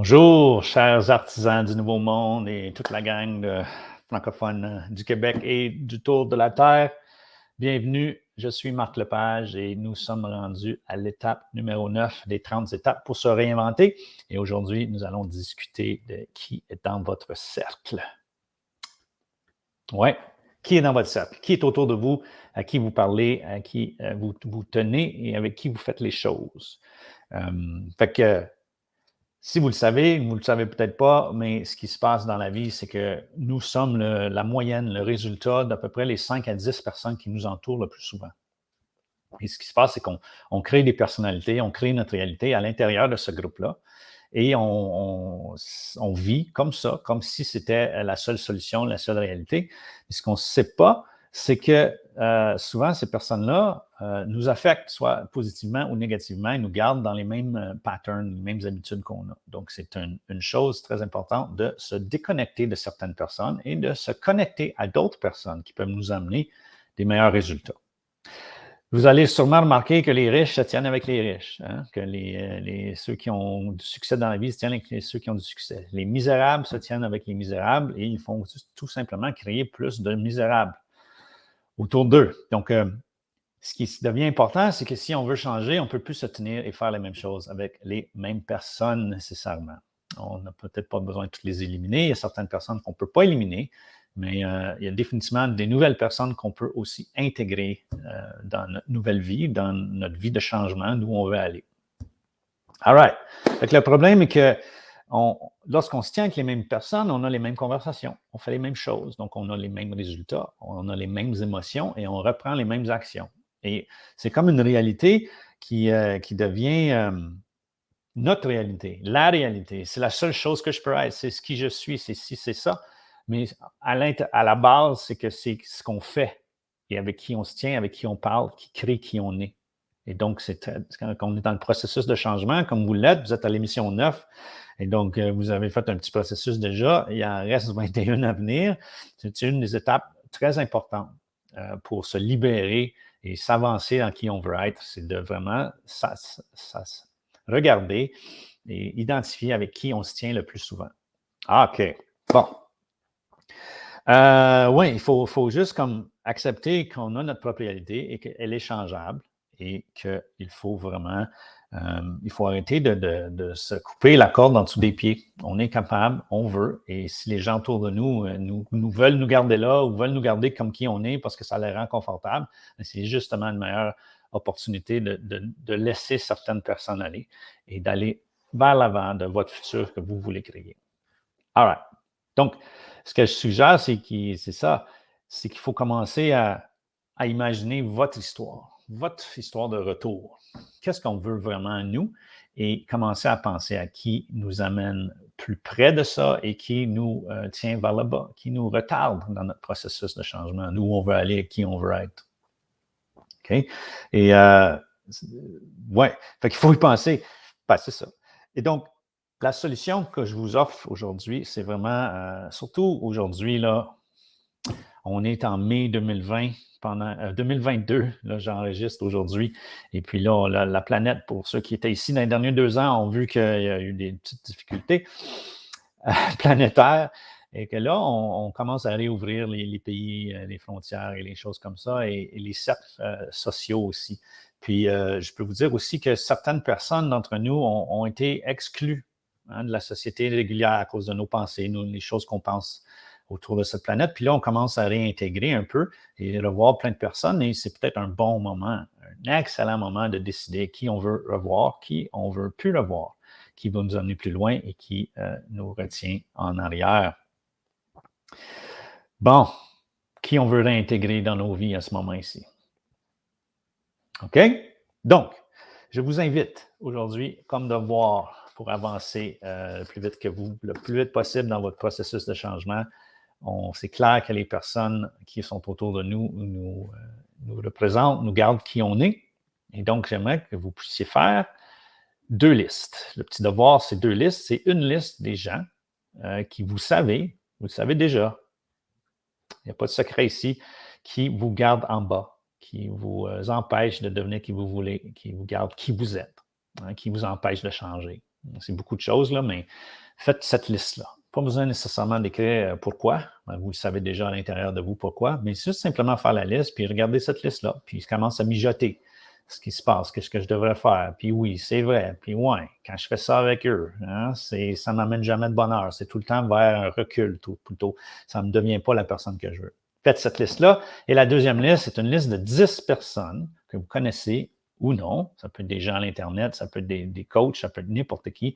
Bonjour, chers artisans du Nouveau Monde et toute la gang de francophones du Québec et du Tour de la Terre. Bienvenue, je suis Marc Lepage et nous sommes rendus à l'étape numéro 9 des 30 étapes pour se réinventer. Et aujourd'hui, nous allons discuter de qui est dans votre cercle. Oui, qui est dans votre cercle? Qui est autour de vous, à qui vous parlez, à qui vous tenez et avec qui vous faites les choses? Fait que si vous le savez, vous ne le savez peut-être pas, mais ce qui se passe dans la vie, c'est que nous sommes la moyenne, le résultat d'à peu près les 5 à 10 personnes qui nous entourent le plus souvent. Et ce qui se passe, c'est qu'on crée des personnalités, on crée notre réalité à l'intérieur de ce groupe-là et on vit comme ça, comme si c'était la seule solution, la seule réalité. Et ce qu'on ne sait pas, c'est que souvent, ces personnes-là nous affectent, soit positivement ou négativement, et nous gardent dans les mêmes patterns, les mêmes habitudes qu'on a. Donc, c'est une chose très importante de se déconnecter de certaines personnes et de se connecter à d'autres personnes qui peuvent nous amener des meilleurs résultats. Vous allez sûrement remarquer que les riches se tiennent avec les riches, hein? Que ceux qui ont du succès dans la vie se tiennent avec ceux qui ont du succès. Les misérables se tiennent avec les misérables et ils font tout simplement créer plus de misérables autour d'eux. Donc, ce qui devient important, c'est que si on veut changer, on ne peut plus se tenir et faire la même chose avec les mêmes personnes nécessairement. On n'a peut-être pas besoin de toutes les éliminer. Il y a certaines personnes qu'on ne peut pas éliminer, mais il y a définitivement des nouvelles personnes qu'on peut aussi intégrer dans notre nouvelle vie, dans notre vie de changement, d'où on veut aller. All right. Donc, le problème est que lorsqu'on se tient avec les mêmes personnes, on a les mêmes conversations, on fait les mêmes choses, donc on a les mêmes résultats, on a les mêmes émotions et on reprend les mêmes actions. Et c'est comme une réalité qui devient notre réalité, la réalité. C'est la seule chose que je peux être, c'est ce qui je suis, c'est ci, c'est ça. Mais à la base, c'est que c'est ce qu'on fait et avec qui on se tient, avec qui on parle, qui crée qui on est. Et donc, quand on est dans le processus de changement, comme vous l'êtes, vous êtes à l'émission 9, et donc vous avez fait un petit processus déjà, il en reste 21 à venir. C'est une des étapes très importantes pour se libérer et s'avancer dans qui on veut être. C'est de vraiment regarder et identifier avec qui on se tient le plus souvent. Ah, OK. Bon. Oui, il faut juste comme accepter qu'on a notre propre réalité et qu'elle est changeable et qu'il faut vraiment, il faut arrêter de se couper la corde en dessous des pieds. On est capable, on veut, et si les gens autour de nous, nous veulent nous garder là ou veulent nous garder comme qui on est parce que ça les rend confortables, c'est justement une meilleure opportunité de laisser certaines personnes aller et d'aller vers l'avant de votre futur que vous voulez créer. All right. Donc, ce que je suggère, c'est ça, c'est qu'il faut commencer à imaginer votre histoire de retour. Qu'est-ce qu'on veut vraiment nous? Et commencer à penser à qui nous amène plus près de ça et qui nous tient vers le bas, qui nous retarde dans notre processus de changement, d'où on veut aller et qui on veut être. OK? Et, ouais, fait qu'il faut y penser. Ben, c'est ça. Et donc, la solution que je vous offre aujourd'hui, c'est vraiment, surtout aujourd'hui, là, on est en mai 2020, pendant 2022, là, j'enregistre aujourd'hui. Et puis là, la planète, pour ceux qui étaient ici dans les derniers 2 ans, ont vu qu'il y a eu des petites difficultés planétaires et que là, on commence à réouvrir les pays, les frontières et les choses comme ça et les cercles sociaux aussi. Puis, je peux vous dire aussi que certaines personnes d'entre nous ont été exclues de la société régulière à cause de nos pensées, les choses qu'on pense autour de cette planète. Puis là, on commence à réintégrer un peu et revoir plein de personnes et c'est peut-être un bon moment, un excellent moment de décider qui on veut revoir, qui on veut plus revoir, qui va nous amener plus loin et qui nous retient en arrière. Bon, qui on veut réintégrer dans nos vies à ce moment-ci? OK? Donc, je vous invite aujourd'hui, comme devoir, pour avancer le plus vite que vous, le plus vite possible dans votre processus de changement. C'est clair que les personnes qui sont autour de nous nous représentent, nous gardent qui on est. Et donc, j'aimerais que vous puissiez faire 2 listes. Le petit devoir, c'est 2 listes. C'est une liste des gens qui vous le savez déjà. Il n'y a pas de secret ici, qui vous gardent en bas, qui vous empêche de devenir qui vous voulez, qui vous garde qui vous êtes, qui vous empêche de changer. C'est beaucoup de choses, là, mais faites cette liste-là. Pas besoin nécessairement d'écrire pourquoi. Vous le savez déjà à l'intérieur de vous pourquoi, mais juste simplement faire la liste, puis regarder cette liste-là, puis commence à mijoter ce qui se passe, qu'est-ce que je devrais faire. Puis oui, c'est vrai. Puis ouais, quand je fais ça avec eux, hein, ça ne m'amène jamais de bonheur. C'est tout le temps vers un recul, plutôt. Ça ne me devient pas la personne que je veux. Faites cette liste-là. Et la deuxième liste, c'est une liste de 10 personnes que vous connaissez ou non. Ça peut être des gens à l'Internet, ça peut être des coachs, ça peut être n'importe qui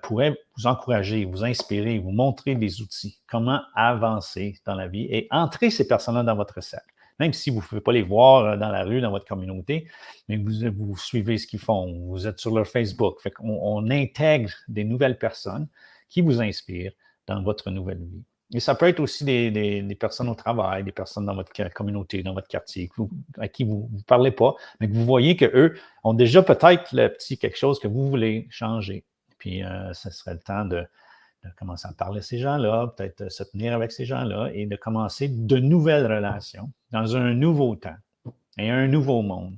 pourraient vous encourager, vous inspirer, vous montrer des outils, comment avancer dans la vie et entrer ces personnes-là dans votre cercle. Même si vous ne pouvez pas les voir dans la rue, dans votre communauté, mais vous suivez ce qu'ils font, vous êtes sur leur Facebook. Fait on intègre des nouvelles personnes qui vous inspirent dans votre nouvelle vie. Et ça peut être aussi des personnes au travail, des personnes dans votre communauté, dans votre quartier, à qui vous ne parlez pas, mais que vous voyez qu'eux ont déjà peut-être le petit quelque chose que vous voulez changer. Puis, ce serait le temps de commencer à parler à ces gens-là, peut-être se tenir avec ces gens-là et de commencer de nouvelles relations dans un nouveau temps et un nouveau monde.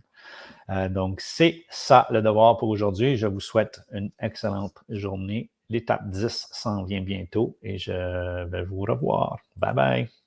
Donc, c'est ça le devoir pour aujourd'hui. Je vous souhaite une excellente journée. L'étape 10 s'en vient bientôt et je vais vous revoir. Bye bye.